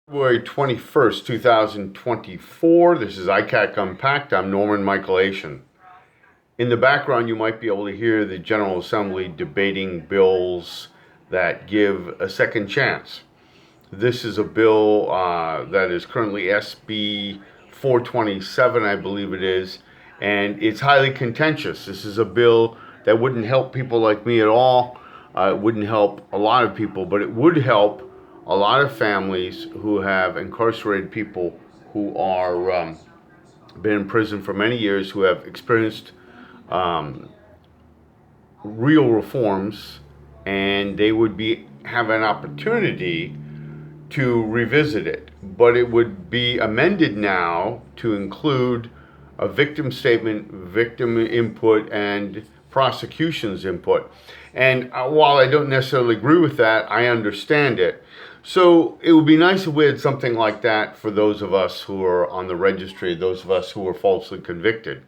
February 21st, 2024. This is I.C.A.C. Unpacked. I'm Norman Michaelation. In the background, you might be able to hear the General Assembly debating bills that give a second chance. This is a bill that is currently SB 427, I believe it is, and it's highly contentious. This is a bill that wouldn't help people like me at all. It wouldn't help a lot of people, but it would help a lot of families who have incarcerated people who are been in prison for many years, who have experienced real reforms, and they would have an opportunity to revisit it. But it would be amended now to include a victim statement, victim input, and prosecution's input. And while I don't necessarily agree with that, I understand it. So it would be nice if we had something like that for those of us who are on the registry, those of us who are falsely convicted.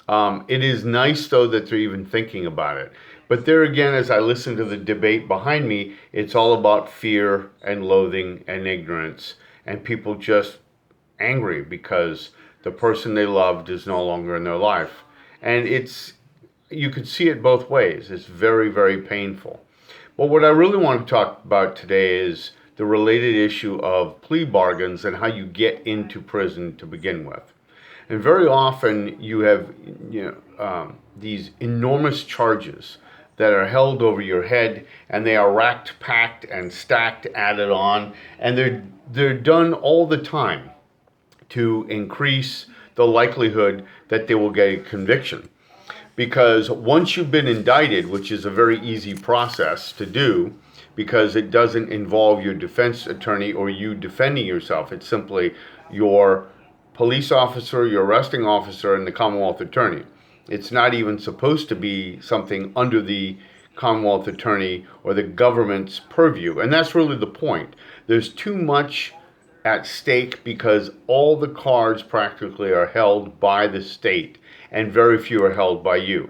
It is nice, though, that they're even thinking about it. But there again, as I listen to the debate behind me, it's all about fear and loathing and ignorance, and people just angry because the person they loved is no longer in their life. And you could see it both ways. It's very, very painful. But what I really want to talk about today is the related issue of plea bargains and how you get into prison to begin with. And very often you have these enormous charges that are held over your head, and they are racked, packed, and stacked, added on, and they're done all the time to increase the likelihood that they will get a conviction. Because once you've been indicted, which is a very easy process to do, because it doesn't involve your defense attorney or you defending yourself, it's simply your police officer, your arresting officer, and the Commonwealth attorney. It's not even supposed to be something under the Commonwealth attorney or the government's purview. And that's really the point. There's too much at stake because all the cards practically are held by the state and very few are held by you.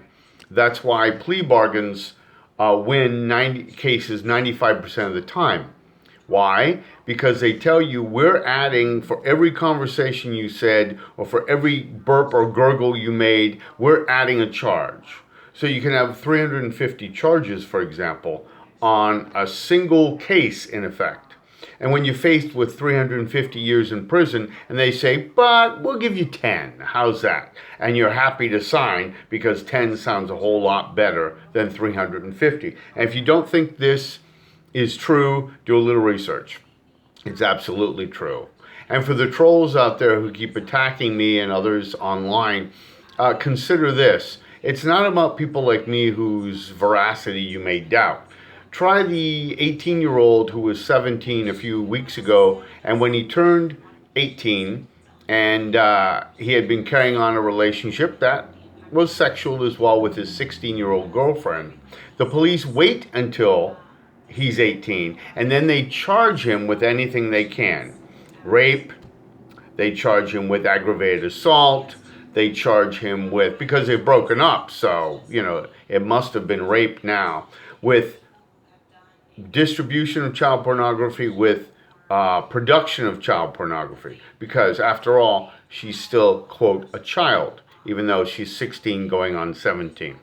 That's why plea bargains win 90 cases 95% of the time. Why? Because they tell you we're adding, for every conversation you said or for every burp or gurgle you made, we're adding a charge. So you can have 350 charges, for example, on a single case in effect. And when you're faced with 350 years in prison and they say, but we'll give you 10, how's that? And you're happy to sign because 10 sounds a whole lot better than 350. And if you don't think this is true, do a little research. It's absolutely true. And for the trolls out there who keep attacking me and others online, consider this. It's not about people like me whose veracity you may doubt. Try the 18-year-old who was 17 a few weeks ago, and when he turned 18 and he had been carrying on a relationship that was sexual as well with his 16-year-old girlfriend, the police wait until he's 18, and then they charge him with anything they can. Rape, they charge him with aggravated assault, they charge him with, because they've broken up, so, it must have been rape now, with distribution of child pornography, with production of child pornography, because after all, she's still, quote, a child, even though she's 16 going on 17.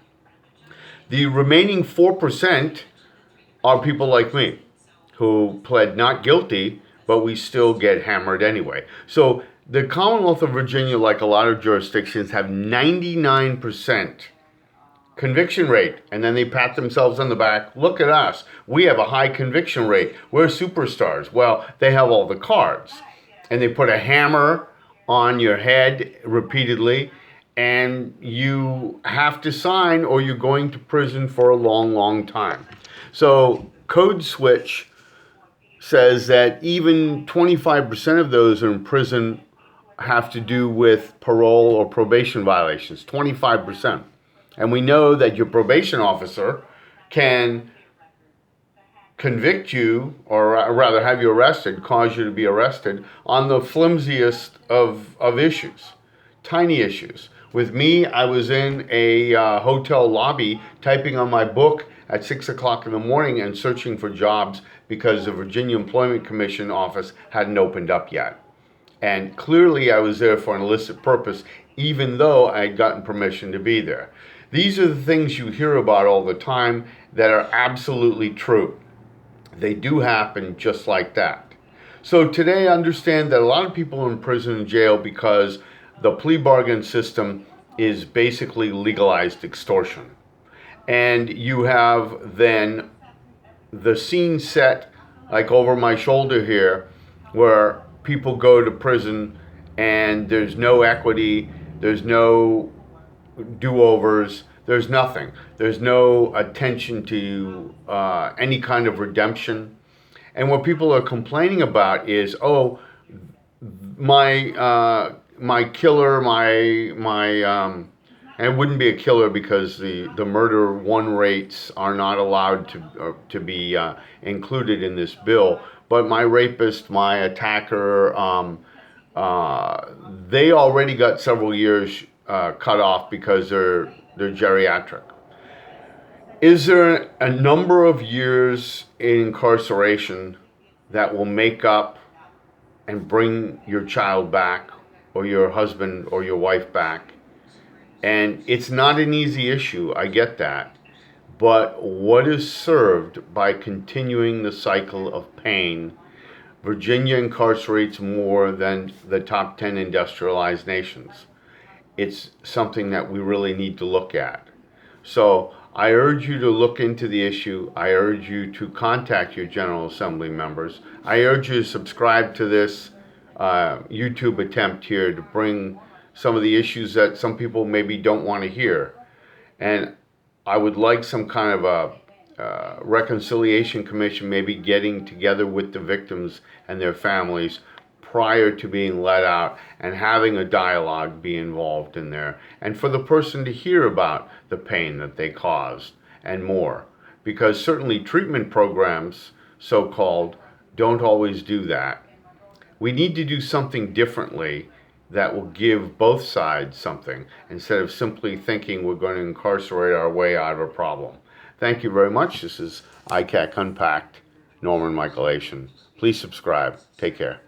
The remaining 4% are people like me who pled not guilty, but we still get hammered anyway. So the Commonwealth of Virginia, like a lot of jurisdictions, have 99% conviction rate. And then they pat themselves on the back. Look at us. We have a high conviction rate. We're superstars. Well, they have all the cards. And they put a hammer on your head repeatedly, and you have to sign or you're going to prison for a long, long time. So Code Switch says that even 25% of those who are in prison have to do with parole or probation violations, 25%. And we know that your probation officer can convict you, or rather have you arrested, cause you to be arrested, on the flimsiest of issues, tiny issues. With me, I was in a hotel lobby typing on my book at 6 o'clock in the morning and searching for jobs because the Virginia Employment Commission office hadn't opened up yet. And clearly I was there for an illicit purpose, even though I had gotten permission to be there. These are the things you hear about all the time that are absolutely true. They do happen just like that. So today, understand that a lot of people are in prison and jail because the plea bargain system is basically legalized extortion. And you have then the scene set like over my shoulder here, where people go to prison and there's no equity, there's no do-overs, there's nothing. There's no attention to any kind of redemption. And what people are complaining about is, oh, my killer, and it wouldn't be a killer because the murder one rates are not allowed to be included in this bill. But my rapist, my attacker, they already got several years cut off because they're geriatric. Is there a number of years in incarceration that will make up and bring your child back, or your husband or your wife back? And it's not an easy issue, I get that. But what is served by continuing the cycle of pain? Virginia incarcerates more than the top 10 industrialized nations. It's something that we really need to look at. So I urge you to look into the issue. I urge you to contact your General Assembly members. I urge you to subscribe to this YouTube attempt here to bring some of the issues that some people maybe don't want to hear. And I would like some kind of a reconciliation commission maybe getting together with the victims and their families prior to being let out, and having a dialogue be involved in there, and for the person to hear about the pain that they caused and more. Because certainly treatment programs, so-called, don't always do that. We need to do something differently that will give both sides something, instead of simply thinking we're going to incarcerate our way out of a problem. Thank you very much. This is I.C.A.C. Unpacked, Norman Michael Ation. Please subscribe. Take care.